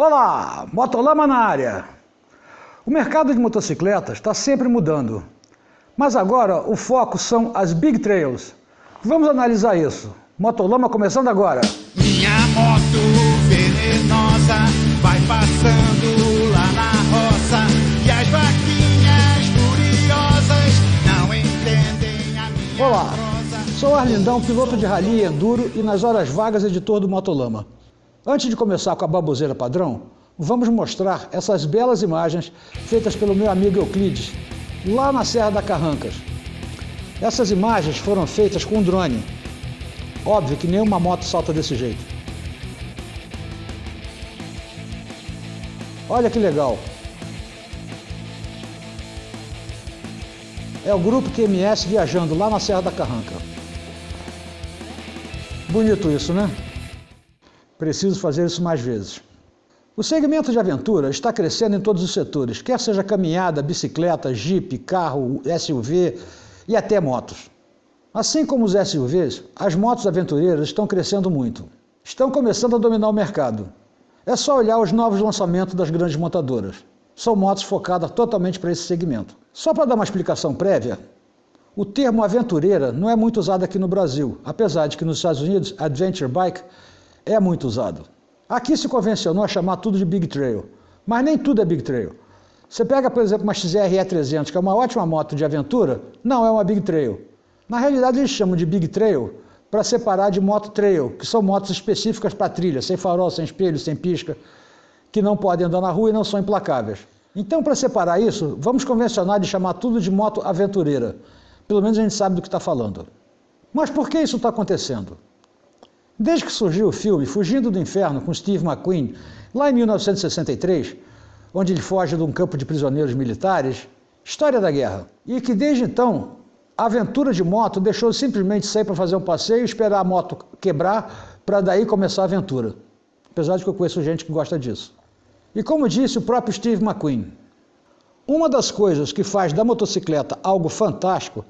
Olá, Motolama na área! O mercado de motocicletas está sempre mudando, mas agora o foco são as Big Trails. Vamos analisar isso. Motolama começando agora! Minha moto venenosa vai passando lá na roça e as vaquinhas curiosas não entendem a minha Olá, prosa. sou Arlindão, piloto de rally e enduro e nas horas vagas editor do Motolama. Antes de começar com a baboseira padrão, vamos mostrar essas belas imagens feitas pelo meu amigo Euclides, lá na Serra da Carrancas. Essas imagens foram feitas com um drone. Óbvio que nenhuma moto salta desse jeito. Olha que legal. É o grupo QMS viajando lá na Serra da Carranca. Bonito isso, né? Preciso fazer isso mais vezes. O segmento de aventura está crescendo em todos os setores, quer seja caminhada, bicicleta, jipe, carro, SUV e até motos. Assim como os SUVs, as motos aventureiras estão crescendo muito. Estão começando a dominar o mercado. É só olhar os novos lançamentos das grandes montadoras. São motos focadas totalmente para esse segmento. Só para dar uma explicação prévia, o termo aventureira não é muito usado aqui no Brasil, apesar de que nos Estados Unidos, Adventure Bike é muito usado. Aqui se convencionou a chamar tudo de Big Trail, mas nem tudo é Big Trail. Você pega, por exemplo, uma XR 300, que é uma ótima moto de aventura, não é uma Big Trail. Na realidade, eles chamam de Big Trail para separar de moto trail, que são motos específicas para trilha, sem farol, sem espelho, sem pisca, que não podem andar na rua e não são implacáveis. Então, para separar isso, vamos convencionar de chamar tudo de moto aventureira. Pelo menos a gente sabe do que está falando. Mas por que isso está acontecendo? Desde que surgiu o filme Fugindo do Inferno com Steve McQueen, lá em 1963, onde ele foge de um campo de prisioneiros militares, história da guerra, e que desde então a aventura de moto deixou simplesmente sair para fazer um passeio e esperar a moto quebrar para daí começar a aventura. Apesar de que eu conheço gente que gosta disso. E como disse o próprio Steve McQueen, uma das coisas que faz da motocicleta algo fantástico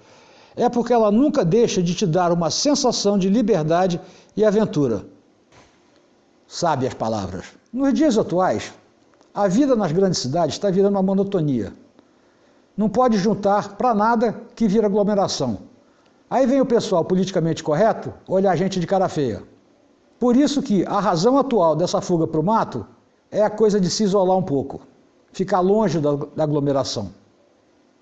é porque ela nunca deixa de te dar uma sensação de liberdade e aventura. Sabe as palavras. Nos dias atuais, a vida nas grandes cidades está virando uma monotonia. Não pode juntar para nada que vira aglomeração. Aí vem o pessoal politicamente correto olhar a gente de cara feia. Por isso que a razão atual dessa fuga para o mato é a coisa de se isolar um pouco, ficar longe da aglomeração.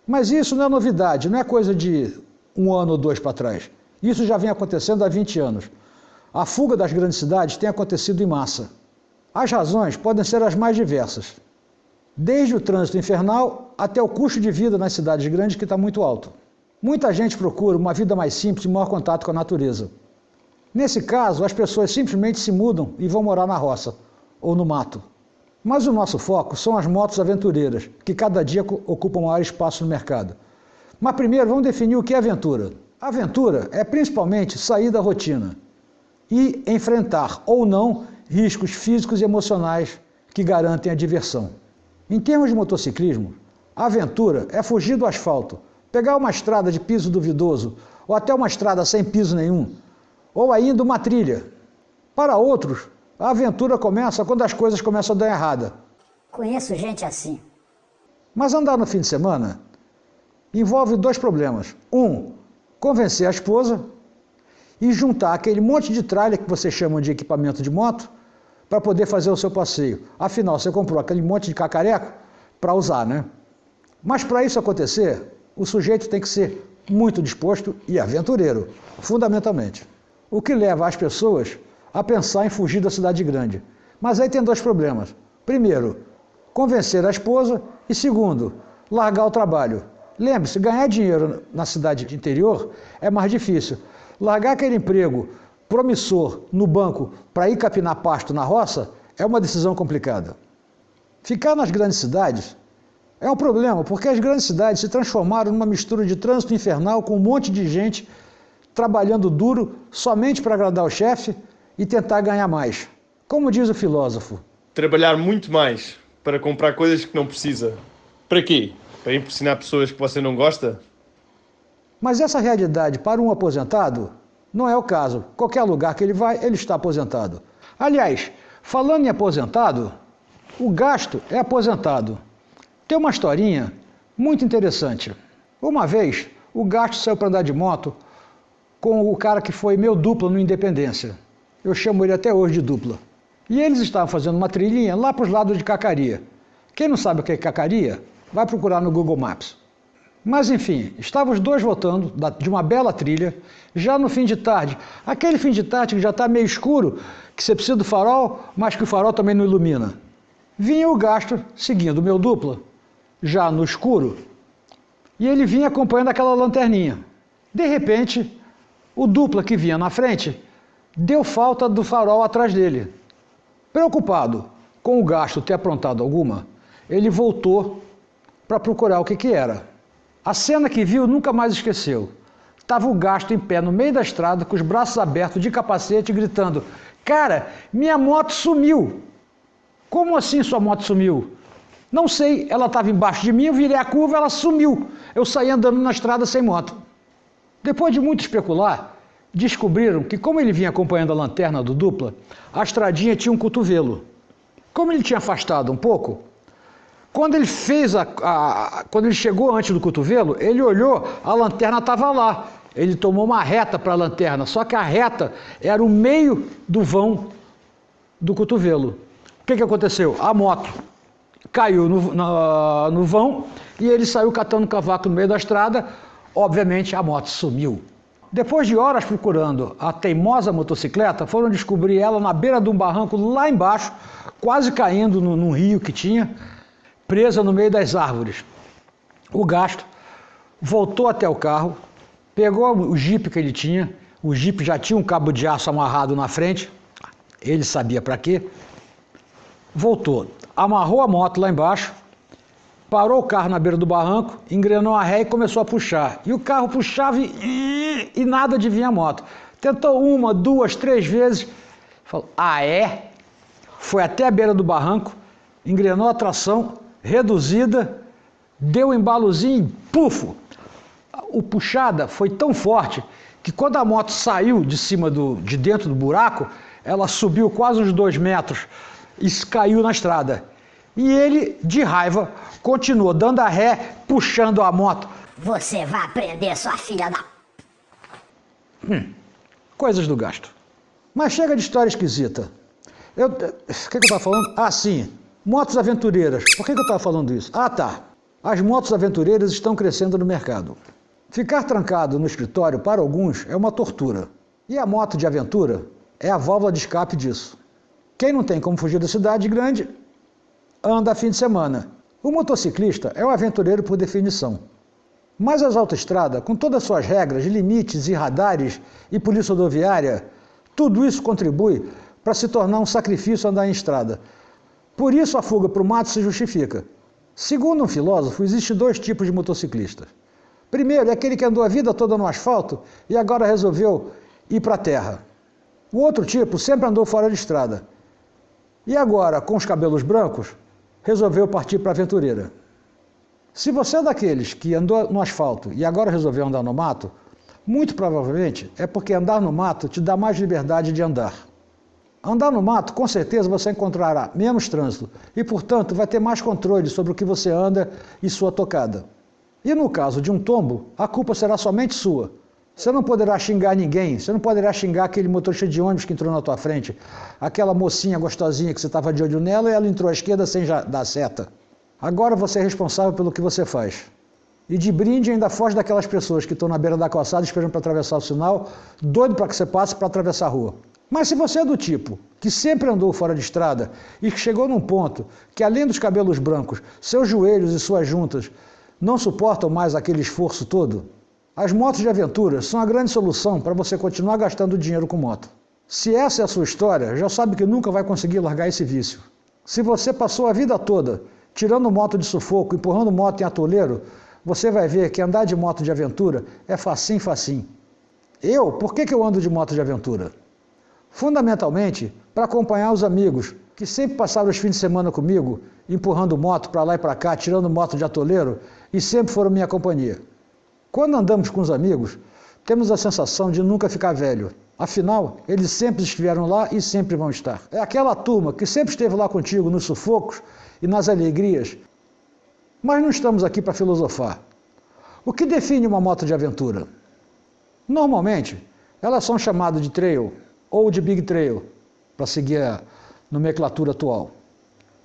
Mas isso não é novidade, não é coisa de um ano ou dois para trás. Isso já vem acontecendo há 20 anos. A fuga das grandes cidades tem acontecido em massa. As razões podem ser as mais diversas. Desde o trânsito infernal até o custo de vida nas cidades grandes que está muito alto. Muita gente procura uma vida mais simples e maior contato com a natureza. Nesse caso, as pessoas simplesmente se mudam e vão morar na roça ou no mato. Mas o nosso foco são as motos aventureiras, que cada dia ocupam maior espaço no mercado. Mas primeiro vamos definir o que é aventura. Aventura é principalmente sair da rotina e enfrentar ou não riscos físicos e emocionais que garantem a diversão. Em termos de motociclismo, a aventura é fugir do asfalto, pegar uma estrada de piso duvidoso ou até uma estrada sem piso nenhum, ou ainda uma trilha. Para outros, a aventura começa quando as coisas começam a dar errada. Conheço gente assim. Mas andar no fim de semana envolve dois problemas. Um, convencer a esposa e juntar aquele monte de tralha que vocês chamam de equipamento de moto para poder fazer o seu passeio. Afinal, você comprou aquele monte de cacareco para usar, né? Mas para isso acontecer, o sujeito tem que ser muito disposto e aventureiro, fundamentalmente. O que leva as pessoas a pensar em fugir da cidade grande. Mas aí tem dois problemas. Primeiro, convencer a esposa e segundo, largar o trabalho. Lembre-se, ganhar dinheiro na cidade de interior é mais difícil. Largar aquele emprego promissor no banco para ir capinar pasto na roça é uma decisão complicada. Ficar nas grandes cidades é um problema, porque as grandes cidades se transformaram numa mistura de trânsito infernal com um monte de gente trabalhando duro somente para agradar o chefe e tentar ganhar mais. Como diz o filósofo, trabalhar muito mais para comprar coisas que não precisa. Para quê? Para impressionar pessoas que você não gosta? mas essa realidade para um aposentado não é o caso. Qualquer lugar que ele vai, ele está aposentado. Aliás, falando em aposentado, O Gasto é aposentado. Tem uma historinha muito interessante. Uma vez, o Gasto saiu para andar de moto com o cara que foi meu dupla no Independência. Eu chamo ele até hoje de dupla. E eles estavam fazendo uma trilhinha lá para os lados de Cacaria. Quem não sabe o que é Cacaria, vai procurar no Google Maps. Mas enfim, estavam os dois voltando de uma bela trilha, já no fim de tarde. Aquele fim de tarde que já está meio escuro, que você precisa do farol, mas que o farol também não ilumina. Vinha o Gasto seguindo o meu dupla, já no escuro, e ele vinha acompanhando aquela lanterninha. De repente, o dupla que vinha na frente deu falta do farol atrás dele. Preocupado com o Gasto ter aprontado alguma, ele voltou para procurar o que era. A cena que viu nunca mais esqueceu. Estava o Gasto em pé no meio da estrada, com os braços abertos, de capacete, gritando: "Cara, minha moto sumiu!" "Como assim sua moto sumiu?" "Não sei, ela estava embaixo de mim, eu virei a curva, ela sumiu. Eu saí andando na estrada sem moto." Depois de muito especular, descobriram que, como ele vinha acompanhando a lanterna do dupla, a estradinha tinha um cotovelo. Como ele tinha afastado um pouco, quando ele quando ele chegou antes do cotovelo, ele olhou, a lanterna estava lá. Ele tomou uma reta para a lanterna, só que a reta era o meio do vão do cotovelo. O que aconteceu? A moto caiu no vão e ele saiu catando cavaco no meio da estrada. Obviamente a moto sumiu. Depois de horas procurando a teimosa motocicleta, foram descobrir ela na beira de um barranco lá embaixo, quase caindo num rio que tinha, presa no meio das árvores. O Gasto voltou até o carro, pegou o jipe que ele tinha, o jipe já tinha um cabo de aço amarrado na frente, ele sabia para quê, voltou, amarrou a moto lá embaixo, parou o carro na beira do barranco, engrenou a ré e começou a puxar. E o carro puxava e nada de vir a moto. Tentou 1, 2, 3 vezes, falou: "Ah, é?" Foi até a beira do barranco, engrenou a tração reduzida, deu um embalozinho e pufo! O puxada foi tão forte que quando a moto saiu de dentro do buraco, ela subiu quase uns 2 metros e caiu na estrada. E ele, de raiva, continuou dando a ré, puxando a moto. Você vai aprender, sua filha da... Coisas do Gasto. Mas chega de história esquisita. O que eu estava falando? Ah, sim. Motos aventureiras. Por que eu estava falando isso? Ah, tá. As motos aventureiras estão crescendo no mercado. Ficar trancado no escritório, para alguns, é uma tortura. E a moto de aventura é a válvula de escape disso. Quem não tem como fugir da cidade grande, anda a fim de semana. O motociclista é um aventureiro por definição. Mas as autoestradas, com todas as suas regras, limites e radares e polícia rodoviária, tudo isso contribui para se tornar um sacrifício andar em estrada. Por isso a fuga para o mato se justifica. Segundo um filósofo, existem 2 tipos de motociclistas. Primeiro é aquele que andou a vida toda no asfalto e agora resolveu ir para a terra. O outro tipo sempre andou fora de estrada. E agora, com os cabelos brancos, resolveu partir para a aventureira. Se você é daqueles que andou no asfalto e agora resolveu andar no mato, muito provavelmente é porque andar no mato te dá mais liberdade de andar. Andar no mato, com certeza você encontrará menos trânsito e, portanto, vai ter mais controle sobre o que você anda e sua tocada. E no caso de um tombo, a culpa será somente sua. Você não poderá xingar ninguém, você não poderá xingar aquele motorista de ônibus que entrou na tua frente, aquela mocinha gostosinha que você estava de olho nela e ela entrou à esquerda sem dar seta. Agora você é responsável pelo que você faz. E de brinde ainda foge daquelas pessoas que estão na beira da calçada esperando para atravessar o sinal, doido para que você passe para atravessar a rua. Mas se você é do tipo que sempre andou fora de estrada e que chegou num ponto que, além dos cabelos brancos, seus joelhos e suas juntas não suportam mais aquele esforço todo, as motos de aventura são a grande solução para você continuar gastando dinheiro com moto. Se essa é a sua história, já sabe que nunca vai conseguir largar esse vício. Se você passou a vida toda tirando moto de sufoco, empurrando moto em atoleiro, você vai ver que andar de moto de aventura é facinho, facinho. Por que eu ando de moto de aventura? Fundamentalmente, para acompanhar os amigos que sempre passaram os fins de semana comigo, empurrando moto para lá e para cá, tirando moto de atoleiro, e sempre foram minha companhia. Quando andamos com os amigos, temos a sensação de nunca ficar velho. Afinal, eles sempre estiveram lá e sempre vão estar. É aquela turma que sempre esteve lá contigo nos sufocos e nas alegrias. Mas não estamos aqui para filosofar. O que define uma moto de aventura? Normalmente, elas são chamadas de trail ou de big trail, para seguir a nomenclatura atual.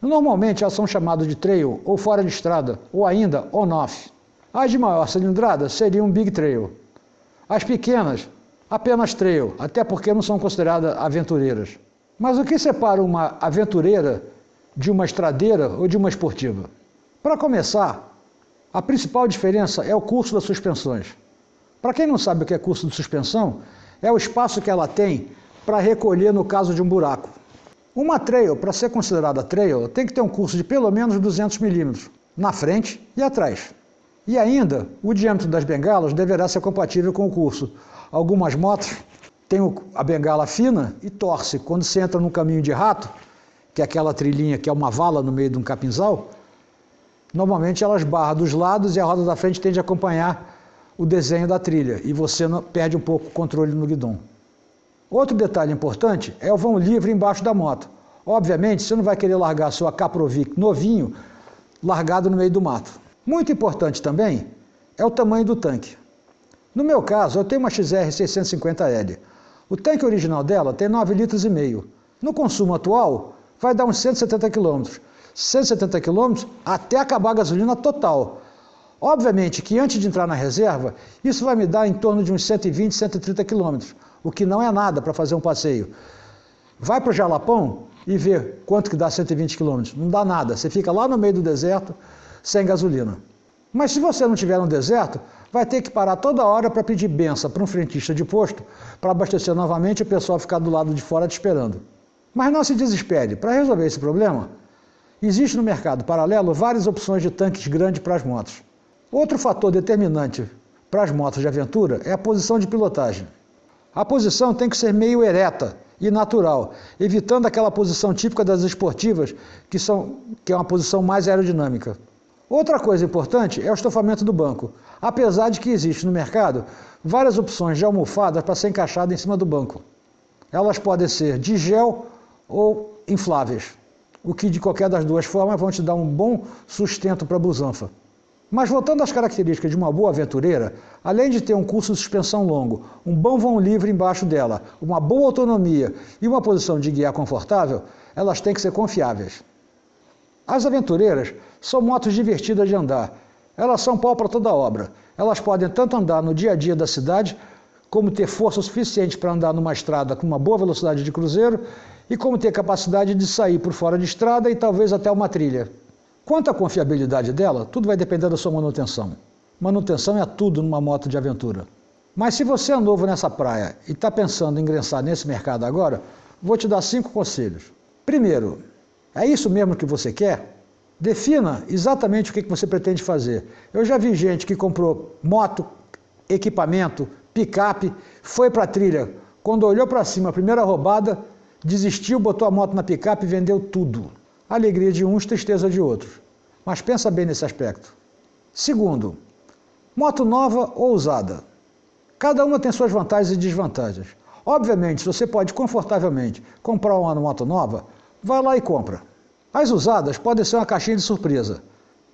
Normalmente, elas são chamadas de trail ou fora de estrada, ou ainda on-off. As de maior cilindrada seriam big trail. As pequenas, apenas trail, até porque não são consideradas aventureiras. Mas o que separa uma aventureira de uma estradeira ou de uma esportiva? Para começar, a principal diferença é o curso das suspensões. Para quem não sabe o que é curso de suspensão, é o espaço que ela tem para recolher no caso de um buraco. Uma trail, para ser considerada trail, tem que ter um curso de pelo menos 200 milímetros, na frente e atrás. E ainda, o diâmetro das bengalas deverá ser compatível com o curso. Algumas motos têm a bengala fina e torce. Quando você entra num caminho de rato, que é aquela trilhinha que é uma vala no meio de um capinzal, normalmente elas barram dos lados e a roda da frente tende a acompanhar o desenho da trilha e você perde um pouco o controle no guidão. Outro detalhe importante é o vão livre embaixo da moto. Obviamente, você não vai querer largar sua Caprovic novinho largado no meio do mato. Muito importante também é o tamanho do tanque. No meu caso, eu tenho uma XR 650L. O tanque original dela tem 9,5 litros. No consumo atual, vai dar uns 170 km. 170 km até acabar a gasolina total. Obviamente que antes de entrar na reserva, isso vai me dar em torno de uns 120, 130 km, o que não é nada para fazer um passeio. Vai para o Jalapão e vê quanto que dá 120 km. Não dá nada, você fica lá no meio do deserto sem gasolina. Mas se você não tiver no deserto, vai ter que parar toda hora para pedir benção para um frentista de posto para abastecer novamente e o pessoal ficar do lado de fora te esperando. Mas não se desespere, para resolver esse problema, existe no mercado paralelo várias opções de tanques grandes para as motos. Outro fator determinante para as motos de aventura é a posição de pilotagem. A posição tem que ser meio ereta e natural, evitando aquela posição típica das esportivas, que é uma posição mais aerodinâmica. Outra coisa importante é o estofamento do banco, apesar de que existe no mercado várias opções de almofadas para ser encaixada em cima do banco. Elas podem ser de gel ou infláveis, o que de qualquer das duas formas vão te dar um bom sustento para a busanfa. Mas voltando às características de uma boa aventureira, além de ter um curso de suspensão longo, um bom vão livre embaixo dela, uma boa autonomia e uma posição de guiar confortável, elas têm que ser confiáveis. As aventureiras são motos divertidas de andar. Elas são pau para toda obra. Elas podem tanto andar no dia a dia da cidade, como ter força suficiente para andar numa estrada com uma boa velocidade de cruzeiro, e como ter capacidade de sair por fora de estrada e talvez até uma trilha. Quanto à confiabilidade dela, tudo vai depender da sua manutenção. Manutenção é tudo numa moto de aventura. Mas se você é novo nessa praia e está pensando em ingressar nesse mercado agora, vou te dar 5 conselhos. Primeiro, é isso mesmo que você quer? Defina exatamente o que você pretende fazer. Eu já vi gente que comprou moto, equipamento, picape, foi para a trilha. Quando olhou para cima, a primeira roubada, desistiu, botou a moto na picape e vendeu tudo. Alegria de uns, tristeza de outros. Mas pensa bem nesse aspecto. Segundo, moto nova ou usada. Cada uma tem suas vantagens e desvantagens. Obviamente, se você pode confortavelmente comprar uma moto nova, vai lá e compra. As usadas podem ser uma caixinha de surpresa.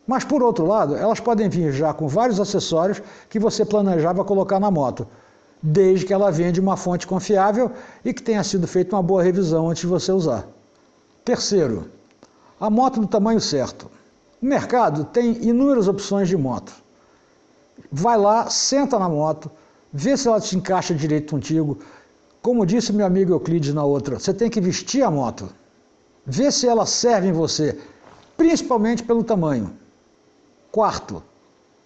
Mas, por outro lado, elas podem vir já com vários acessórios que você planejava colocar na moto, desde que ela venha de uma fonte confiável e que tenha sido feita uma boa revisão antes de você usar. Terceiro, a moto do tamanho certo. O mercado tem inúmeras opções de moto. Vai lá, senta na moto, vê se ela te encaixa direito contigo. Como disse meu amigo Euclides na outra, você tem que vestir a moto. Vê se ela serve em você, principalmente pelo tamanho. Quarto,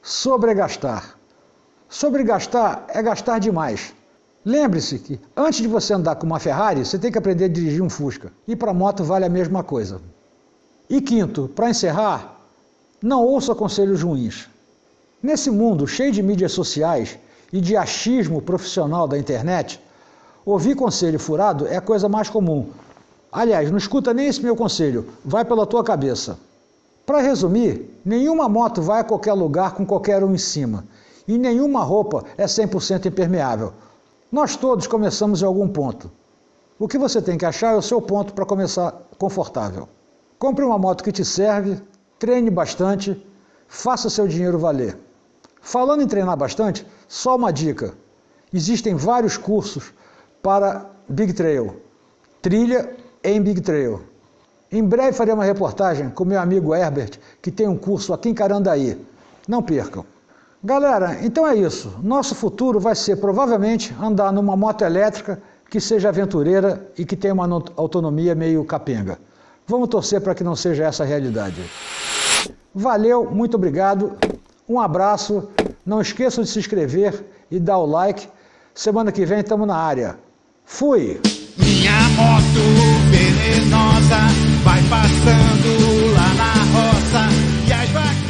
sobregastar. Sobregastar é gastar demais. Lembre-se que antes de você andar com uma Ferrari, você tem que aprender a dirigir um Fusca. E para moto vale a mesma coisa. E quinto, para encerrar, não ouça conselhos ruins. Nesse mundo cheio de mídias sociais e de achismo profissional da internet, ouvir conselho furado é a coisa mais comum. Aliás, não escuta nem esse meu conselho, vai pela tua cabeça. Para resumir, nenhuma moto vai a qualquer lugar com qualquer um em cima. E nenhuma roupa é 100% impermeável. Nós todos começamos em algum ponto. O que você tem que achar é o seu ponto para começar confortável. Compre uma moto que te serve, treine bastante, faça seu dinheiro valer. Falando em treinar bastante, só uma dica. Existem vários cursos para Big Trail, trilha em Big Trail. Em breve farei uma reportagem com meu amigo Herbert, que tem um curso aqui em Carandaí. Não percam. Galera, então é isso. Nosso futuro vai ser provavelmente andar numa moto elétrica que seja aventureira e que tenha uma autonomia meio capenga. Vamos torcer para que não seja essa a realidade. Valeu, muito obrigado, um abraço, não esqueçam de se inscrever e dar o like. Semana que vem estamos na área. Fui! Minha moto venenosa vai passando lá na roça e as vaquinhas